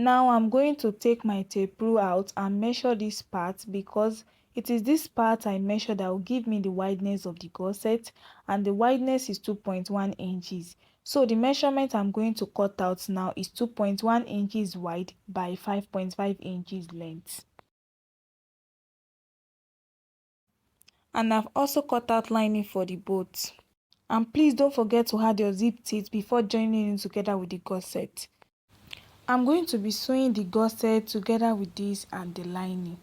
Now I'm going to take my tape rule out and measure this part, because it is this part I measure that will give me the wideness of the gusset, and the wideness is 2.1 inches. So the measurement I'm going to cut out now is 2.1 inches wide by 5.5 inches length. And I've also cut out lining for the boat. And please don't forget to add your zip teeth before joining it together with the gusset. I'm going to be sewing the gusset together with this and the lining.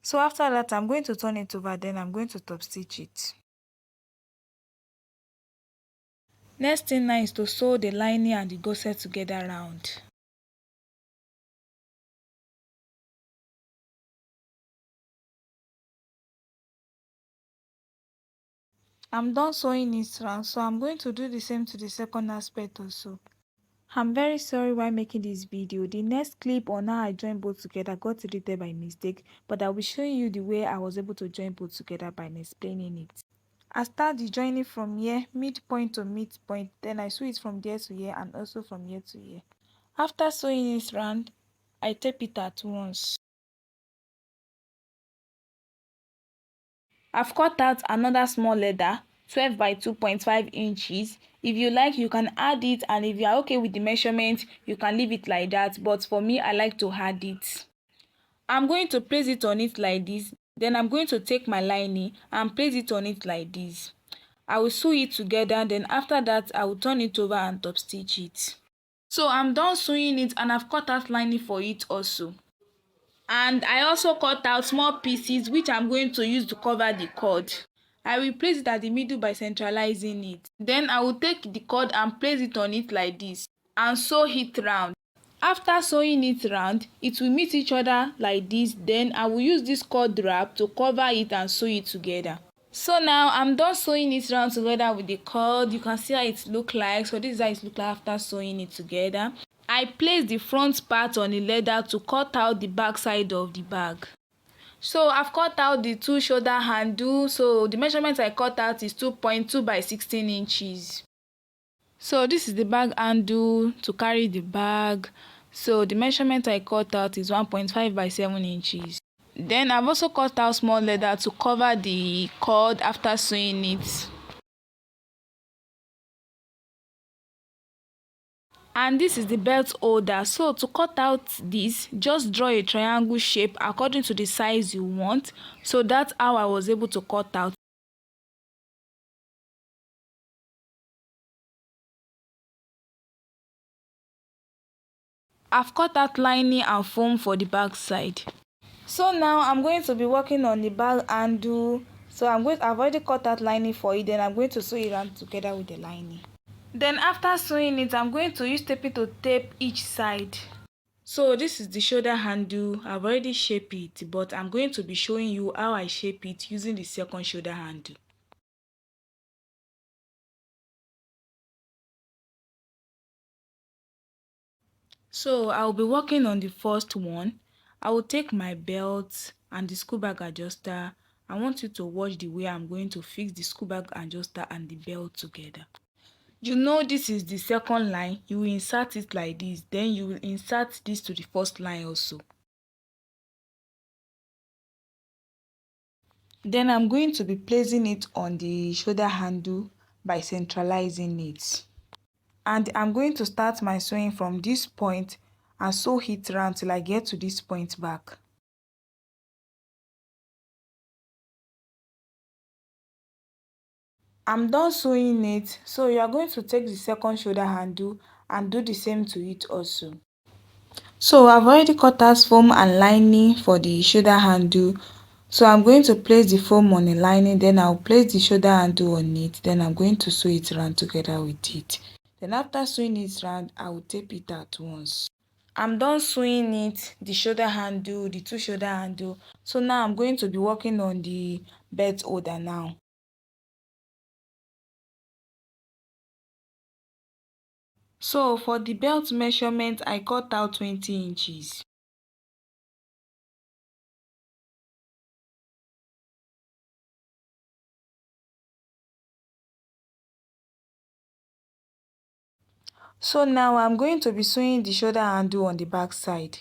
So after that, I'm going to turn it over, then I'm going to top stitch it. Next thing now is to sew the lining and the gusset together round. I'm done sewing it round, so I'm going to do the same to the second aspect also. I'm very sorry while making this video. The next clip on how I join both together got deleted by mistake, but I will show you the way I was able to join both together by explaining it. I start the joining from here, midpoint to midpoint, then I sew it from there to here and also from here to here. After sewing it round, I tape it at once. I've cut out another small leather, 12 by 2.5 inches. If you like, you can add it, and if you are okay with the measurement, you can leave it like that, but for me, I like to add it. I'm going to place it on it like this, then I'm going to take my lining and place it on it like this. I will sew it together, then after that I will turn it over and top stitch it. So I'm done sewing it, and I've cut out lining for it also. And I also cut out small pieces which I'm going to use to cover the cord. I will place it at the middle by centralizing it. Then I will take the cord and place it on it like this and sew it round. After sewing it round, it will meet each other like this. Then I will use this cord wrap to cover it and sew it together. So now I'm done sewing it round together with the cord. You can see how it look like. So this is how it look like after sewing it together. I placed the front part on the leather to cut out the back side of the bag. So I've cut out the two shoulder handle. So the measurement I cut out is 2.2 by 16 inches. So this is the bag handle to carry the bag. So the measurement I cut out is 1.5 by 7 inches. Then I've also cut out small leather to cover the cord after sewing it. And this is the belt holder. So to cut out this, just draw a triangle shape according to the size you want. So that's how I was able to cut out. I've cut out lining and foam for the back side. So now I'm going to be working on the bag handle. So I've already cut out lining for it, then I'm going to sew it around together with the lining. Then after sewing it, I'm going to use taping to tape each side. So this is the shoulder handle. I've already shaped it, but I'm going to be showing you how I shape it using the second shoulder handle. So I'll be working on the first one. I will take my belt and the school bag adjuster. I want you to watch the way I'm going to fix the school bag adjuster and the belt together. You know this is the second line. You will insert it like this. Then you will insert this to the first line also. Then I'm going to be placing it on the shoulder handle by centralizing it. And I'm going to start my sewing from this point and sew it round till I get to this point back. I'm done sewing it, so you are going to take the second shoulder handle and do the same to it also. So I've already cut out foam and lining for the shoulder handle. So I'm going to place the foam on the lining, then I'll place the shoulder handle on it, then I'm going to sew it round together with it. Then after sewing it round, I will tape it at once. I'm done sewing it, the shoulder handle, the two shoulder handle. So now I'm going to be working on the belt holder now. So for the belt measurement, I cut out 20 inches. So now I'm going to be sewing the shoulder handle on the back side.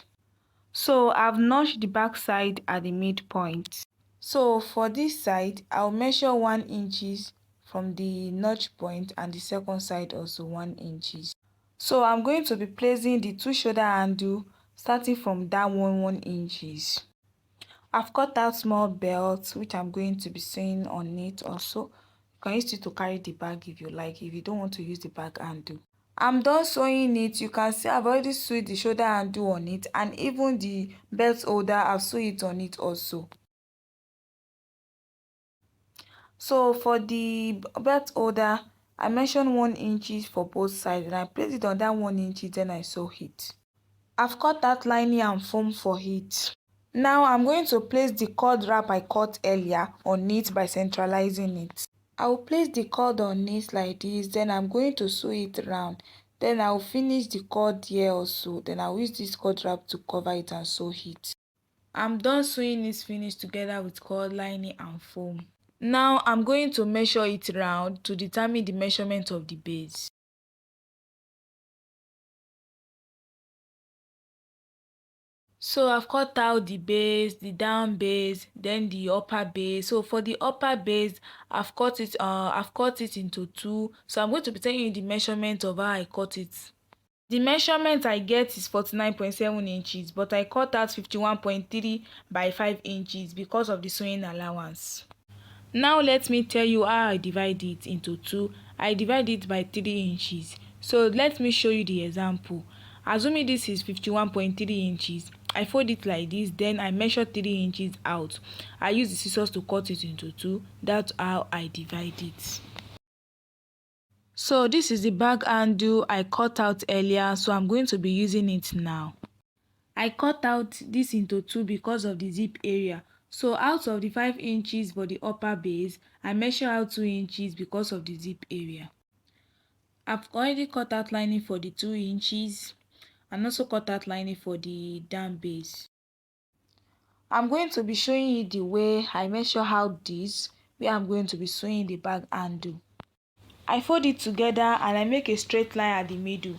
So I've notched the back side at the midpoint. So for this side, I'll measure 1 inches from the notch point, and the second side also 1 inches. So I'm going to be placing the 2 shoulder handle starting from that 1 inches. I've cut out small belts which I'm going to be sewing on it also. You can use it to carry the bag if you like, if you don't want to use the bag handle. I'm done sewing it. You can see I've already sewed the shoulder handle on it, and even the belt holder I've sewed it on it also. So for the belt holder, I measured 1 inches for both sides, and I placed it on that 1 inch, then I sew it. I've cut out lining and foam for it. Now I'm going to place the cord wrap I cut earlier on it by centralizing it. I will place the cord on it like this, then I'm going to sew it round. Then I will finish the cord here also. Then I will use this cord wrap to cover it and sew it. I'm done sewing it finished together with cord lining and foam. Now I'm going to measure it round to determine the measurement of the base. So I've cut out the base, the down base, then the upper base. So for the upper base, I've cut it into 2. So I'm going to be telling you the measurement of how I cut it. The measurement I get is 49.7 inches, but I cut out 51.3 by 5 inches because of the sewing allowance. Now let me tell you how I divide it into 2. I divide it by 3 inches. So let me show you the example. Assuming this is 51.3 inches, I fold it like this, then I measure 3 inches out. I use the scissors to cut it into 2. That's how I divide it. So this is the bag handle I cut out earlier, so I'm going to be using it now. I cut out this into 2 because of the zip area. So out of the 5 inches for the upper base, I measure out 2 inches because of the zip area. I've already cut out lining for the 2 inches and also cut out lining for the down base. I'm going to be showing you the way I measure out this, where I'm going to be sewing the bag handle. I fold it together and I make a straight line at the middle.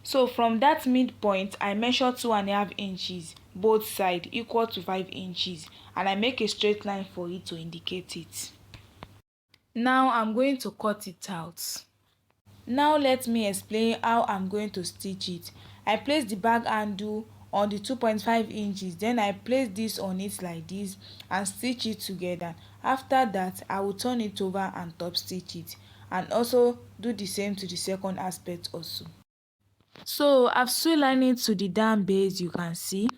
So from that midpoint, I measure 2.5 inches, both sides equal to 5 inches, and I make a straight line for it to indicate it. Now I'm going to cut it out. Now let me explain how I'm going to stitch it. I place the bag handle on the 2.5 inches, then I place this on it like this and stitch it together. After that, I will turn it over and top stitch it, and also do the same to the second aspect also. So I've sewn lining to the down base, you can see.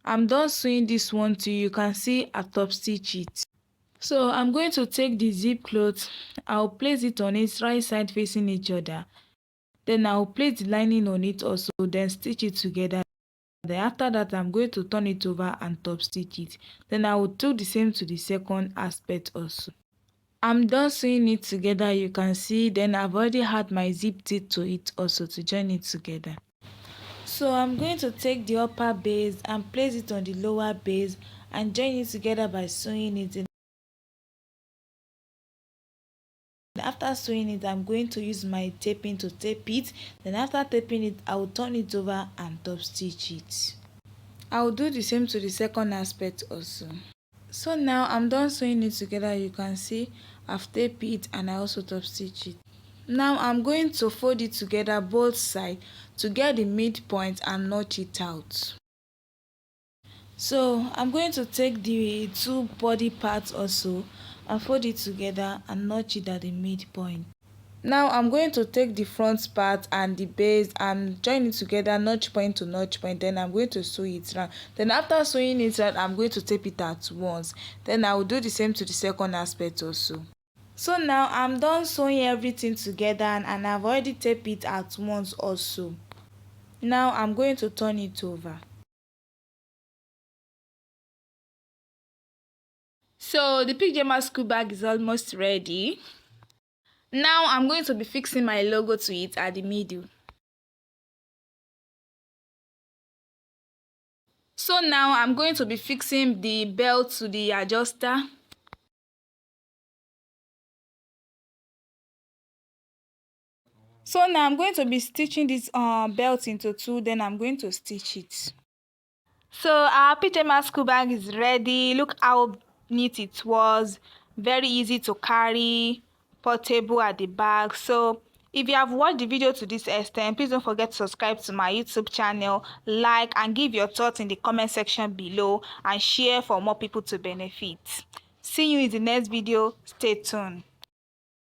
I'm done sewing this one too, you can see I top stitch it. So I'm going to take the zip cloth, I'll place it on its right side facing each other. Then I'll place the lining on it also, then stitch it together. Then after that, I'm going to turn it over and top stitch it. Then I will do the same to the second aspect also. I'm done sewing it together, you can see. Then I've already had my zip teeth to it also to join it together. So I'm going to take the upper base and place it on the lower base and join it together by sewing it in. After sewing it, I'm going to use my taping to tape it. Then after taping it, I will turn it over and top stitch it. I will do the same to the second aspect also. So now I'm done sewing it together, you can see I've taped it and I also top stitch it. Now I'm going to fold it together both sides to get the midpoint and notch it out. So I'm going to take the 2 body parts also and fold it together and notch it at the midpoint. Now I'm going to take the front part and the base and join it together notch point to notch point. Then I'm going to sew it round. Then after sewing it round, I'm going to tape it at once. Then I will do the same to the second aspect also. So now I'm done sewing everything together and I've already taped it at once also. Now I'm going to turn it over. So the pajama school bag is almost ready. Now I'm going to be fixing my logo to it at the middle. So now I'm going to be fixing the belt to the adjuster. So now I'm going to be stitching this belt into two, then I'm going to stitch it. So our pajama school bag is ready. Look how neat it was, very easy to carry, portable at the back. So if you have watched the video to this extent, please don't forget to subscribe to my YouTube channel, like and give your thoughts in the comment section below, and share for more people to benefit. See you in the next video. Stay tuned.